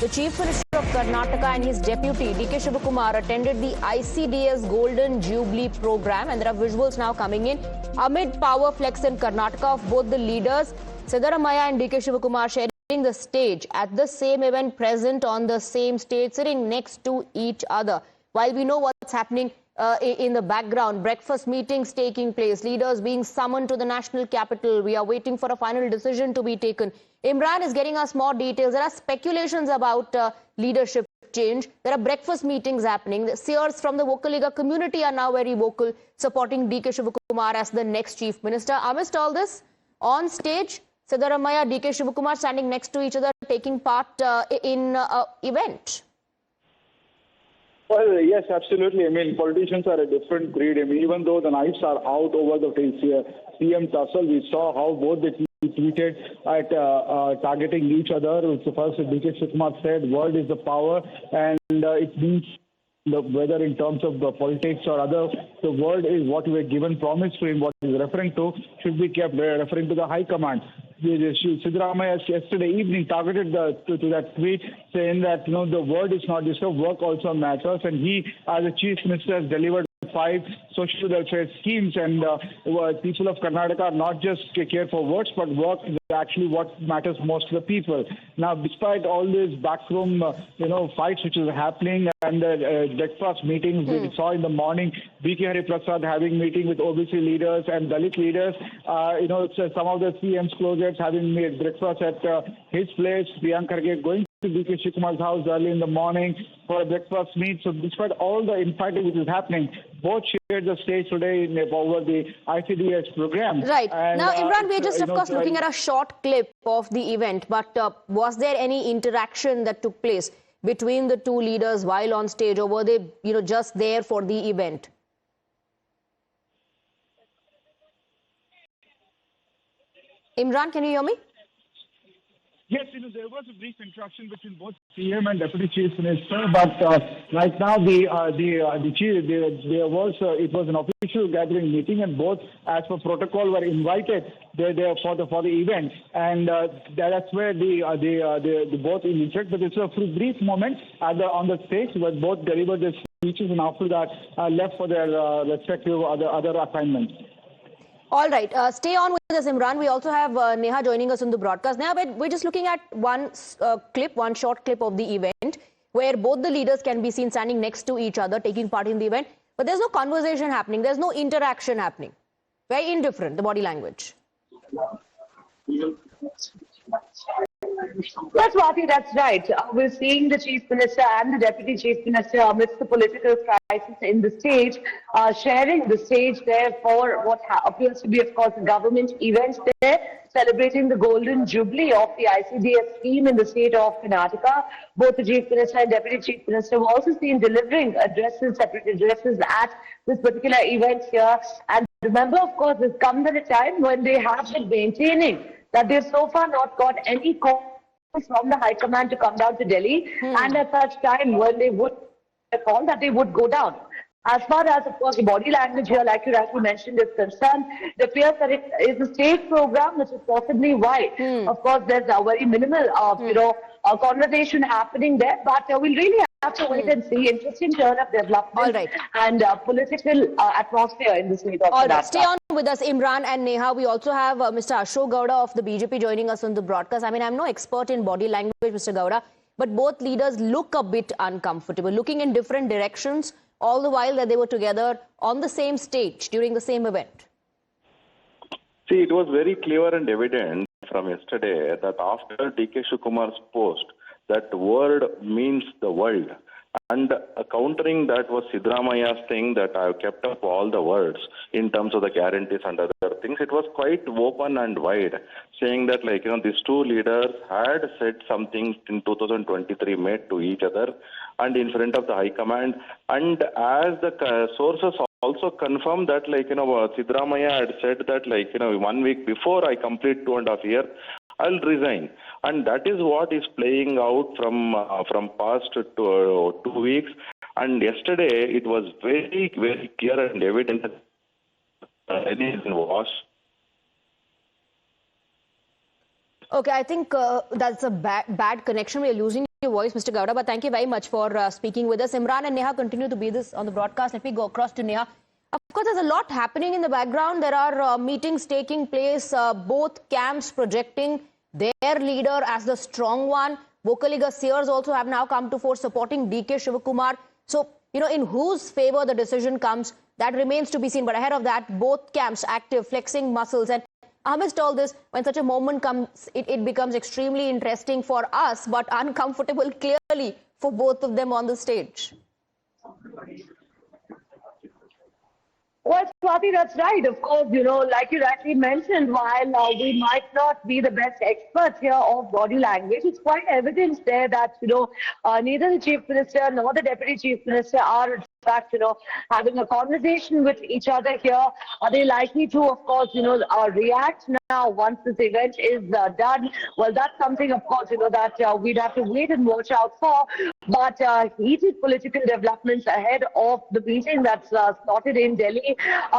The Chief Minister of Karnataka and his deputy, D.K. Shivakumar, attended the ICDS Golden Jubilee program, and there are visuals now coming in. Amid power flex in Karnataka of both the leaders, Siddaramaiah and D.K. Shivakumar sharing the stage at the same event, present on the same stage, sitting next to each other. While we know what's happening in the background, breakfast meetings taking place, leaders being summoned to the national capital. We are waiting for a final decision to be taken. Imran is getting us more details. There are speculations about leadership change. There are breakfast meetings happening. The seers from the Vocal Liga community are now very vocal, supporting D.K. Shivakumar as the next chief minister. Amidst all this, on stage, Siddaramaiah, D.K. Shivakumar standing next to each other, taking part in an event. Well, yes, absolutely. I mean, politicians are a different breed. I mean, even though the knives are out over the CM tussle, we saw how both the teams tweeted at targeting each other. So first, D.K. Shivakumar said, "Word is the power," and it means whether in terms of the politics or other, the word is what we were given promise to him. What he's referring to should be kept, referring to the high command. Siddaramaiah yesterday evening targeted to that tweet saying that the word is not disturbed, work also matters, and he, as a chief minister, has delivered 5 social welfare schemes, and people of Karnataka are not just care for words, but work is actually what matters most to the people. Now, despite all these backroom, fights which is happening and breakfast meetings we saw in the morning, B.K. Hari Prasad having meeting with OBC leaders and Dalit leaders, some of the CM's closets having made breakfast at his place, Priyanka Kharge going to D.K. Shivkumar's house early in the morning for a breakfast meet. So despite all the infighting which is happening, both shared the stage today over the ICDS program. Right. And, now, Imran, we're just, of course, looking at a short clip of the event, but was there any interaction that took place between the two leaders while on stage, or were they, just there for the event? Imran, can you hear me? Yes, there was a brief interaction between both CM and Deputy Chief Minister, but right now it was an official gathering meeting, and both, as per protocol, were invited there for the event, and that's where the both interact. But it's a brief moment on the stage where both delivered their speeches, and after that left for their respective other assignments. All right. Stay on with us, Imran. We also have Neha joining us on the broadcast. Neha, we're just looking at one short clip of the event where both the leaders can be seen standing next to each other, taking part in the event. But there's no conversation happening. There's no interaction happening. Very indifferent, the body language. Yes, Swati, that's right. We're seeing the Chief Minister and the Deputy Chief Minister amidst the political crisis in the stage, sharing the stage there for what appears to be, of course, a government event there, celebrating the Golden Jubilee of the ICDS scheme in the state of Karnataka. Both the Chief Minister and Deputy Chief Minister were also seen delivering separate addresses at this particular event here. And remember, of course, this comes at a time when they have been maintaining that they've so far not got any call from the High Command to come down to Delhi, and at such time when they would call that they would go down. As far as, of course, the body language here, like you rightly mentioned, is concerned, it appears that it is a state program, which is possibly why, of course, there's a very minimal, conversation happening there. But we'll really have to wait and see. Interesting turn of development and political atmosphere in the state of Karnataka. Stay on with us, Imran and Neha. We also have Mr. Ashok Gowda of the BJP joining us on the broadcast. I mean, I'm no expert in body language, Mr. Gowda, but both leaders look a bit uncomfortable, looking in different directions, all the while that they were together on the same stage during the same event. See, it was very clear and evident from yesterday that after D.K. Shivakumar's post, that word means the world. And countering that was Siddaramaiah's thing that I've kept up all the words in terms of the guarantees and other things. It was quite open and wide, saying that these two leaders had said something in 2023 made to each other and in front of the High Command. And as the sources also confirmed that Siddaramaiah had said that 1 week before I complete 2.5 years, I'll resign. And that is what is playing out from past 2 weeks. And yesterday, it was very, very clear and evident that was Okay, I think that's a bad connection. We are losing your voice, Mr. Gowda, but thank you very much for speaking with us. Imran and Neha continue to be this on the broadcast. Let me go across to Neha. Of course, there's a lot happening in the background. There are meetings taking place, both camps projecting their leader as the strong one. Vocaliga seers also have now come to fore supporting DK Shivakumar. So, in whose favor the decision comes, that remains to be seen. But ahead of that, both camps active, flexing muscles. And amidst all this, when such a moment comes, it becomes extremely interesting for us, but uncomfortable clearly for both of them on the stage. Well, Swati, that's right. Of course, like you rightly mentioned, while we might not be the best experts here of body language, it's quite evident there that, neither the Chief Minister nor the Deputy Chief Minister are, in fact, having a conversation with each other here. Are they likely to, of course, react now once this event is done? Well, that's something, of course, that we'd have to wait and watch out for. But heated political developments ahead of the meeting that's slotted in Delhi.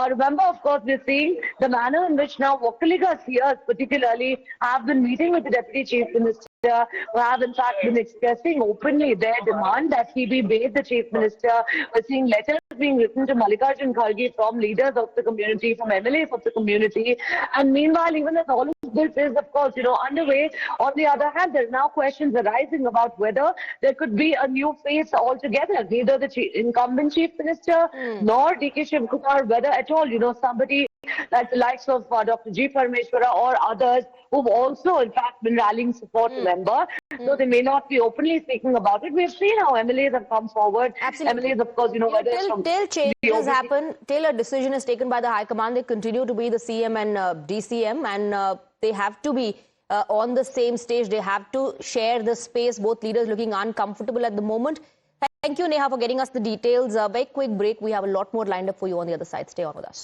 Remember, of course, we're seeing the manner in which now Vocaliga seers particularly have been meeting with the Deputy Chief Minister, who have in fact been expressing openly their demand that he be made the Chief Minister. We're seeing letters being written to Mallikarjun Kharge from leaders of the community, from MLAs of the community. And meanwhile, even as all of this is, of course, underway, on the other hand, there are now questions arising about whether there could be a new face altogether. Neither the incumbent Chief Minister nor DK Shivakumar, whether at all, somebody like the likes of Dr. G. Parameshwara or others who've also, in fact, been rallying support, remember. So they may not be openly speaking about it. We've seen how MLAs have come forward. Absolutely. MLAs, of course, whether it's from till changes happen, till a decision is taken by the High Command, they continue to be the CM and DCM, and they have to be on the same stage. They have to share the space. Both leaders looking uncomfortable at the moment. Thank you, Neha, for getting us the details. Very quick break. We have a lot more lined up for you on the other side. Stay on with us.